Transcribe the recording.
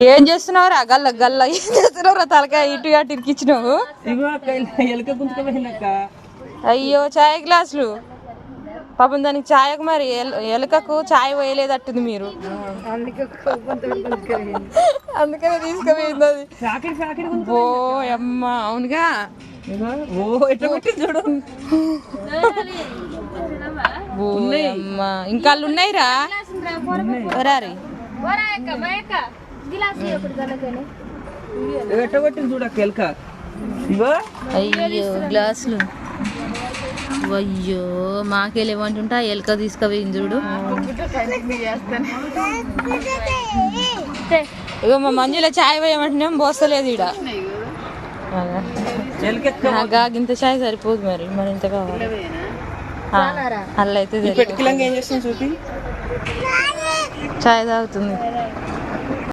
ఏం చేస్తున్నావు రా గల్ల గల్ల ఏం చేస్తున్నావు రా తలకాయ ఇటు అటు ఇరికిచ్చినావు అయ్యో చాయ్ గ్లాసులు పాపం దానికి చాయకు మరి ఎలుకకు చాయ్ పోయలేదట్టుంది మీరు అందుకనే తీసుకుపోయింది అది ఓ అమ్మ అవునుగా చూడు అమ్మా ఇంకా వాళ్ళు ఉన్నాయిరా వరారి అయ్యో గ్లాసులు అయ్యో మాకేలేమంటుంటా ఎలుక తీసుకుపోయింది చూడు ఇగో మా మంజులో చాయ్ పోయమంటున్నాం పోస్తలేదు ఈడ ఇంత చాయ్ సరిపోదు మరి మరి ఇంత కావాలి అల్ల అయితే చాయ్ తాగుతుంది